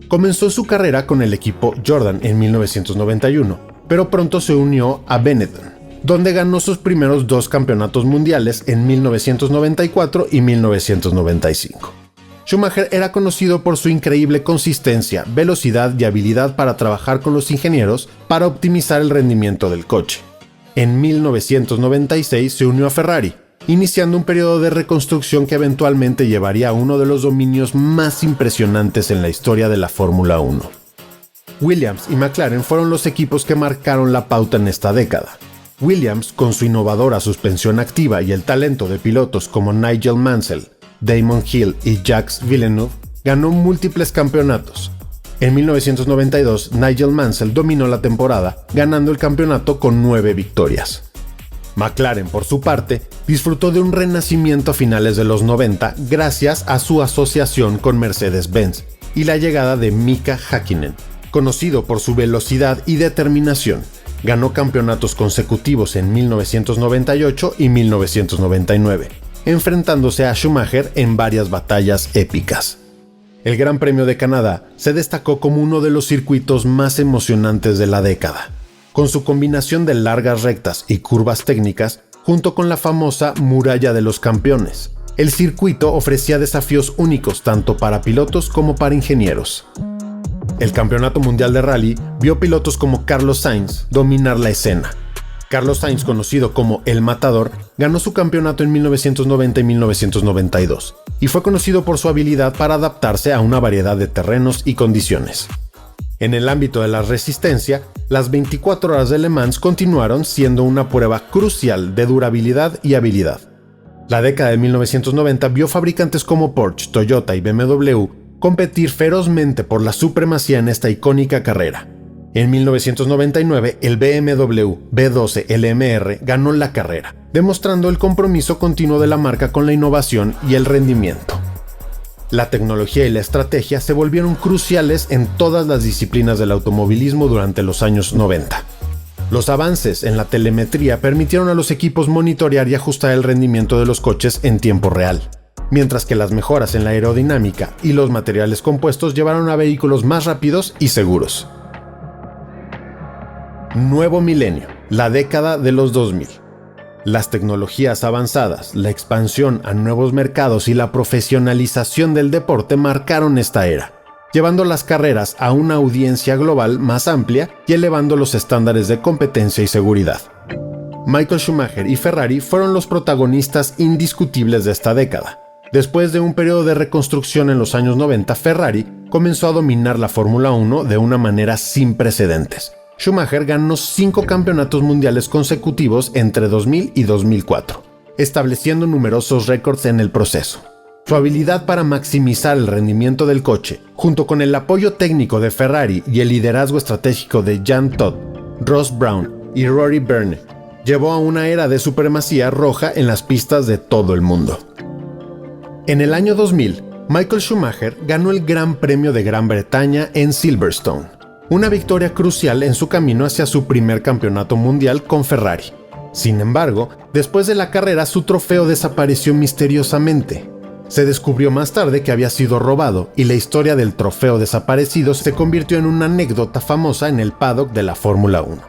Comenzó su carrera con el equipo Jordan en 1991, pero pronto se unió a Benetton, donde ganó sus primeros 2 campeonatos mundiales en 1994 y 1995. Schumacher era conocido por su increíble consistencia, velocidad y habilidad para trabajar con los ingenieros para optimizar el rendimiento del coche. En 1996 se unió a Ferrari, iniciando un periodo de reconstrucción que eventualmente llevaría a uno de los dominios más impresionantes en la historia de la Fórmula 1. Williams y McLaren fueron los equipos que marcaron la pauta en esta década. Williams, con su innovadora suspensión activa y el talento de pilotos como Nigel Mansell, Damon Hill y Jacques Villeneuve, ganó múltiples campeonatos. En 1992, Nigel Mansell dominó la temporada, ganando el campeonato con 9 victorias. McLaren, por su parte, disfrutó de un renacimiento a finales de los 90 gracias a su asociación con Mercedes-Benz y la llegada de Mika Häkkinen, conocido por su velocidad y determinación. Ganó campeonatos consecutivos en 1998 y 1999, enfrentándose a Schumacher en varias batallas épicas. El Gran Premio de Canadá se destacó como uno de los circuitos más emocionantes de la década, con su combinación de largas rectas y curvas técnicas, junto con la famosa Muralla de los Campeones. El circuito ofrecía desafíos únicos tanto para pilotos como para ingenieros. El Campeonato Mundial de Rally vio pilotos como Carlos Sainz dominar la escena. Carlos Sainz, conocido como El Matador, ganó su campeonato en 1990 y 1992, y fue conocido por su habilidad para adaptarse a una variedad de terrenos y condiciones. En el ámbito de la resistencia, las 24 horas de Le Mans continuaron siendo una prueba crucial de durabilidad y habilidad. La década de 1990 vio fabricantes como Porsche, Toyota y BMW competir ferozmente por la supremacía en esta icónica carrera. En 1999, el BMW B12 LMR ganó la carrera, demostrando el compromiso continuo de la marca con la innovación y el rendimiento. La tecnología y la estrategia se volvieron cruciales en todas las disciplinas del automovilismo durante los años 90. Los avances en la telemetría permitieron a los equipos monitorear y ajustar el rendimiento de los coches en tiempo real, mientras que las mejoras en la aerodinámica y los materiales compuestos llevaron a vehículos más rápidos y seguros. Nuevo milenio, la década de los 2000. Las tecnologías avanzadas, la expansión a nuevos mercados y la profesionalización del deporte marcaron esta era, llevando las carreras a una audiencia global más amplia y elevando los estándares de competencia y seguridad. Michael Schumacher y Ferrari fueron los protagonistas indiscutibles de esta década. Después de un periodo de reconstrucción en los años 90, Ferrari comenzó a dominar la Fórmula 1 de una manera sin precedentes. Schumacher ganó 5 campeonatos mundiales consecutivos entre 2000 y 2004, estableciendo numerosos récords en el proceso. Su habilidad para maximizar el rendimiento del coche, junto con el apoyo técnico de Ferrari y el liderazgo estratégico de Jean Todt, Ross Brown y Rory Byrne, llevó a una era de supremacía roja en las pistas de todo el mundo. En el año 2000, Michael Schumacher ganó el Gran Premio de Gran Bretaña en Silverstone, una victoria crucial en su camino hacia su primer campeonato mundial con Ferrari. Sin embargo, después de la carrera su trofeo desapareció misteriosamente. Se descubrió más tarde que había sido robado y la historia del trofeo desaparecido se convirtió en una anécdota famosa en el paddock de la Fórmula 1.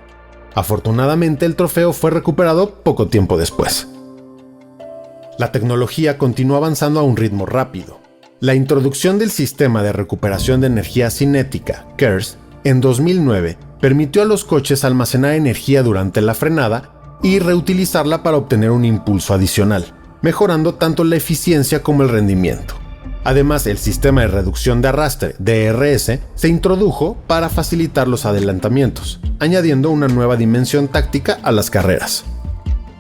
Afortunadamente, el trofeo fue recuperado poco tiempo después. La tecnología continuó avanzando a un ritmo rápido. La introducción del sistema de recuperación de energía cinética, KERS, en 2009 permitió a los coches almacenar energía durante la frenada y reutilizarla para obtener un impulso adicional, mejorando tanto la eficiencia como el rendimiento. Además, el sistema de reducción de arrastre, DRS, se introdujo para facilitar los adelantamientos, añadiendo una nueva dimensión táctica a las carreras.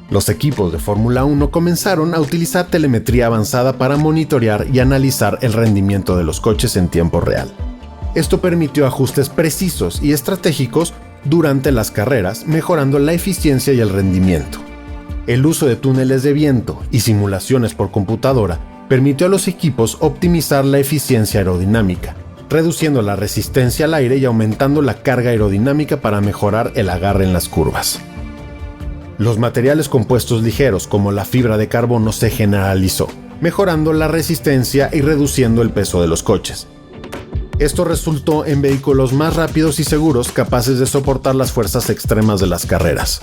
Los equipos de Fórmula 1 comenzaron a utilizar telemetría avanzada para monitorear y analizar el rendimiento de los coches en tiempo real. Esto permitió ajustes precisos y estratégicos durante las carreras, mejorando la eficiencia y el rendimiento. El uso de túneles de viento y simulaciones por computadora permitió a los equipos optimizar la eficiencia aerodinámica, reduciendo la resistencia al aire y aumentando la carga aerodinámica para mejorar el agarre en las curvas. Los materiales compuestos ligeros como la fibra de carbono se generalizó, mejorando la resistencia y reduciendo el peso de los coches. Esto resultó en vehículos más rápidos y seguros capaces de soportar las fuerzas extremas de las carreras.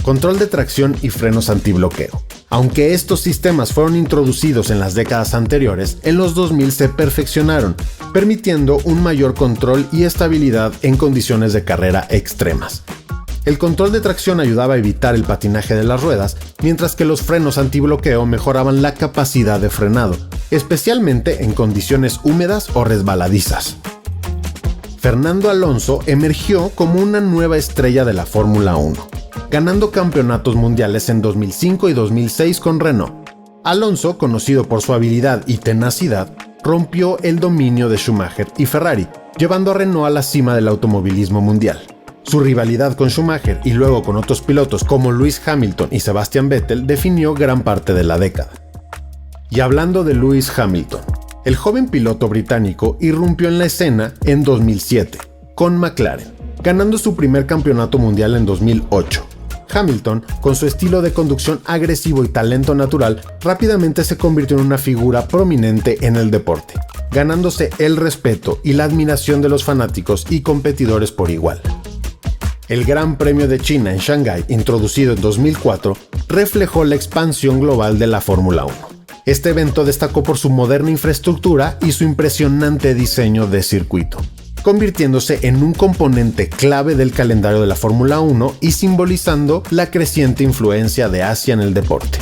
Control de tracción y frenos antibloqueo. Aunque estos sistemas fueron introducidos en las décadas anteriores, en los 2000 se perfeccionaron, permitiendo un mayor control y estabilidad en condiciones de carrera extremas. El control de tracción ayudaba a evitar el patinaje de las ruedas, mientras que los frenos antibloqueo mejoraban la capacidad de frenado, especialmente en condiciones húmedas o resbaladizas. Fernando Alonso emergió como una nueva estrella de la Fórmula 1, ganando campeonatos mundiales en 2005 y 2006 con Renault. Alonso, conocido por su habilidad y tenacidad, rompió el dominio de Schumacher y Ferrari, llevando a Renault a la cima del automovilismo mundial. Su rivalidad con Schumacher y luego con otros pilotos como Lewis Hamilton y Sebastian Vettel definió gran parte de la década. Y hablando de Lewis Hamilton, el joven piloto británico irrumpió en la escena en 2007 con McLaren, ganando su primer campeonato mundial en 2008. Hamilton, con su estilo de conducción agresivo y talento natural, rápidamente se convirtió en una figura prominente en el deporte, ganándose el respeto y la admiración de los fanáticos y competidores por igual. El Gran Premio de China en Shanghái, introducido en 2004, reflejó la expansión global de la Fórmula 1. Este evento destacó por su moderna infraestructura y su impresionante diseño de circuito, convirtiéndose en un componente clave del calendario de la Fórmula 1 y simbolizando la creciente influencia de Asia en el deporte.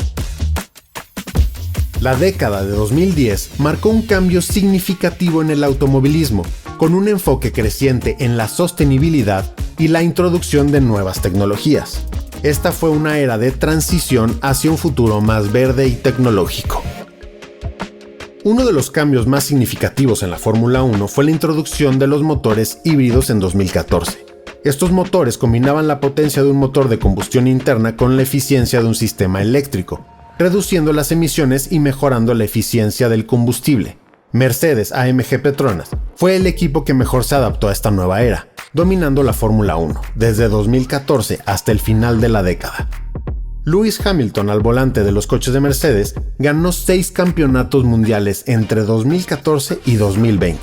La década de 2010 marcó un cambio significativo en el automovilismo, con un enfoque creciente en la sostenibilidad y la introducción de nuevas tecnologías. Esta fue una era de transición hacia un futuro más verde y tecnológico. Uno de los cambios más significativos en la Fórmula 1 fue la introducción de los motores híbridos en 2014. Estos motores combinaban la potencia de un motor de combustión interna con la eficiencia de un sistema eléctrico, reduciendo las emisiones y mejorando la eficiencia del combustible. Mercedes-AMG Petronas fue el equipo que mejor se adaptó a esta nueva era, dominando la Fórmula 1 desde 2014 hasta el final de la década. Lewis Hamilton, al volante de los coches de Mercedes, ganó 6 campeonatos mundiales entre 2014 y 2020,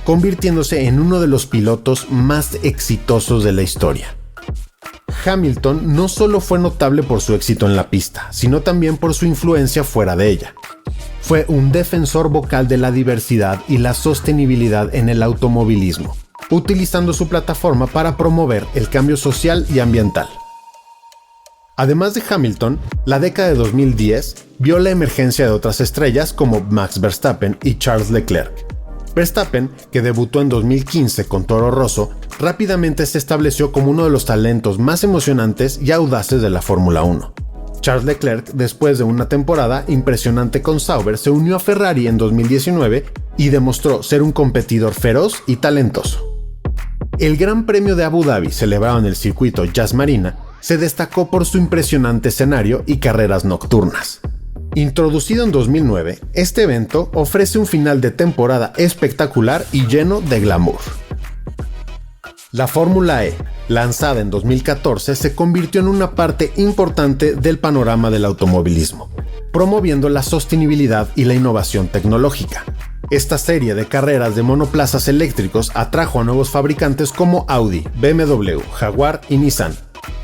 convirtiéndose en uno de los pilotos más exitosos de la historia. Hamilton no solo fue notable por su éxito en la pista, sino también por su influencia fuera de ella. Fue un defensor vocal de la diversidad y la sostenibilidad en el automovilismo, utilizando su plataforma para promover el cambio social y ambiental. Además de Hamilton, la década de 2010 vio la emergencia de otras estrellas como Max Verstappen y Charles Leclerc. Verstappen, que debutó en 2015 con Toro Rosso, rápidamente se estableció como uno de los talentos más emocionantes y audaces de la Fórmula 1. Charles Leclerc, después de una temporada impresionante con Sauber, se unió a Ferrari en 2019 y demostró ser un competidor feroz y talentoso. El Gran Premio de Abu Dhabi, celebrado en el circuito Yas Marina, se destacó por su impresionante escenario y carreras nocturnas. Introducido en 2009, este evento ofrece un final de temporada espectacular y lleno de glamour. La Fórmula E, lanzada en 2014, se convirtió en una parte importante del panorama del automovilismo, promoviendo la sostenibilidad y la innovación tecnológica. Esta serie de carreras de monoplazas eléctricos atrajo a nuevos fabricantes como Audi, BMW, Jaguar y Nissan,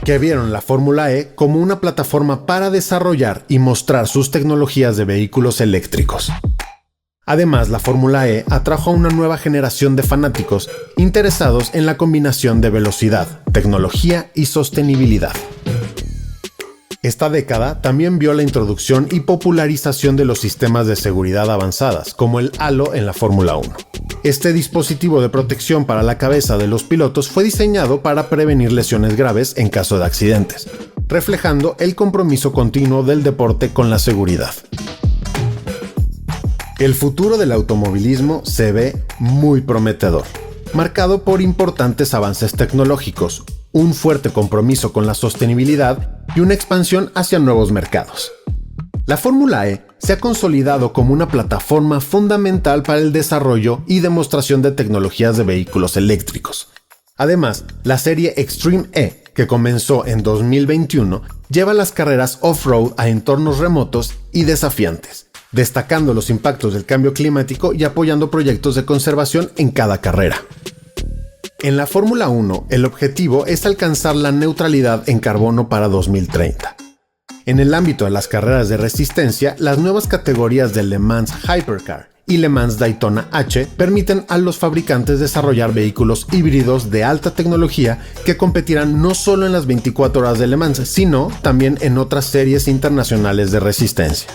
que vieron la Fórmula E como una plataforma para desarrollar y mostrar sus tecnologías de vehículos eléctricos. Además, la Fórmula E atrajo a una nueva generación de fanáticos interesados en la combinación de velocidad, tecnología y sostenibilidad. Esta década también vio la introducción y popularización de los sistemas de seguridad avanzadas, como el Halo en la Fórmula 1. Este dispositivo de protección para la cabeza de los pilotos fue diseñado para prevenir lesiones graves en caso de accidentes, reflejando el compromiso continuo del deporte con la seguridad. El futuro del automovilismo se ve muy prometedor, marcado por importantes avances tecnológicos, un fuerte compromiso con la sostenibilidad y una expansión hacia nuevos mercados. La Fórmula E se ha consolidado como una plataforma fundamental para el desarrollo y demostración de tecnologías de vehículos eléctricos. Además, la serie Extreme E, que comenzó en 2021, lleva las carreras off-road a entornos remotos y desafiantes, destacando los impactos del cambio climático y apoyando proyectos de conservación en cada carrera. En la Fórmula 1, el objetivo es alcanzar la neutralidad en carbono para 2030. En el ámbito de las carreras de resistencia, las nuevas categorías de Le Mans Hypercar y Le Mans Daytona H permiten a los fabricantes desarrollar vehículos híbridos de alta tecnología que competirán no solo en las 24 horas de Le Mans, sino también en otras series internacionales de resistencia.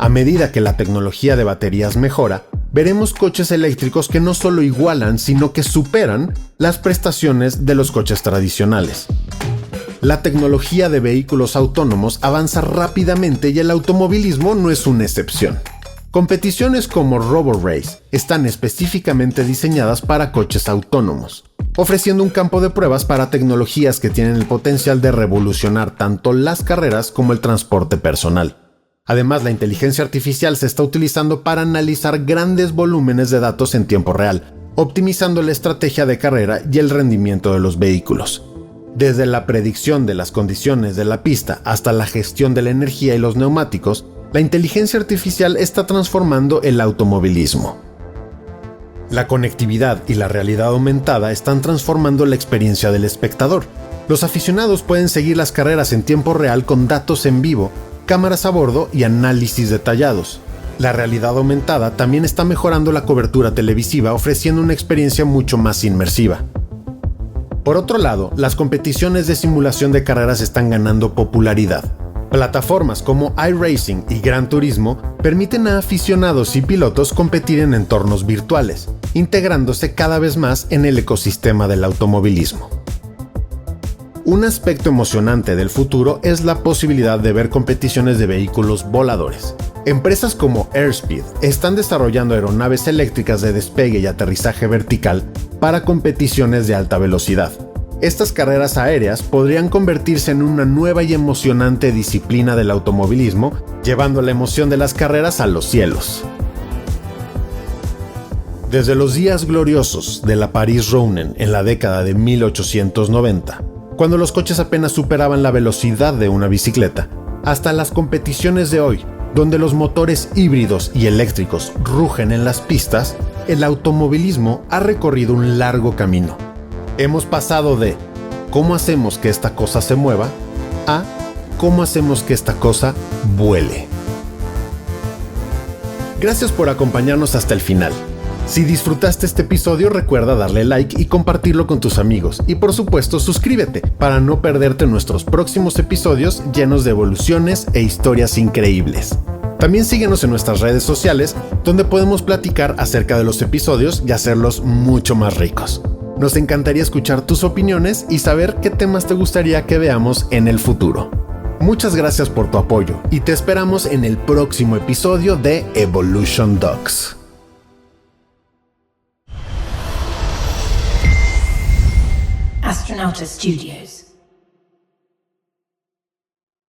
A medida que la tecnología de baterías mejora, veremos coches eléctricos que no solo igualan, sino que superan las prestaciones de los coches tradicionales. La tecnología de vehículos autónomos avanza rápidamente y el automovilismo no es una excepción. Competiciones como RoboRace están específicamente diseñadas para coches autónomos, ofreciendo un campo de pruebas para tecnologías que tienen el potencial de revolucionar tanto las carreras como el transporte personal. Además, la inteligencia artificial se está utilizando para analizar grandes volúmenes de datos en tiempo real, optimizando la estrategia de carrera y el rendimiento de los vehículos. Desde la predicción de las condiciones de la pista hasta la gestión de la energía y los neumáticos, la inteligencia artificial está transformando el automovilismo. La conectividad y la realidad aumentada están transformando la experiencia del espectador. Los aficionados pueden seguir las carreras en tiempo real con datos en vivo, cámaras a bordo y análisis detallados. La realidad aumentada también está mejorando la cobertura televisiva, ofreciendo una experiencia mucho más inmersiva. Por otro lado, las competiciones de simulación de carreras están ganando popularidad. Plataformas como iRacing y Gran Turismo permiten a aficionados y pilotos competir en entornos virtuales, integrándose cada vez más en el ecosistema del automovilismo. Un aspecto emocionante del futuro es la posibilidad de ver competiciones de vehículos voladores. Empresas como Airspeed están desarrollando aeronaves eléctricas de despegue y aterrizaje vertical para competiciones de alta velocidad. Estas carreras aéreas podrían convertirse en una nueva y emocionante disciplina del automovilismo, llevando la emoción de las carreras a los cielos. Desde los días gloriosos de la París-Roubaix en la década de 1890, cuando los coches apenas superaban la velocidad de una bicicleta, hasta las competiciones de hoy, donde los motores híbridos y eléctricos rugen en las pistas, el automovilismo ha recorrido un largo camino. Hemos pasado de ¿cómo hacemos que esta cosa se mueva? A ¿cómo hacemos que esta cosa vuele? Gracias por acompañarnos hasta el final. Si disfrutaste este episodio, recuerda darle like y compartirlo con tus amigos. Y por supuesto, suscríbete para no perderte nuestros próximos episodios llenos de evoluciones e historias increíbles. También síguenos en nuestras redes sociales, donde podemos platicar acerca de los episodios y hacerlos mucho más ricos. Nos encantaría escuchar tus opiniones y saber qué temas te gustaría que veamos en el futuro. Muchas gracias por tu apoyo y te esperamos en el próximo episodio de Evolution Docs. Astronauta Studios.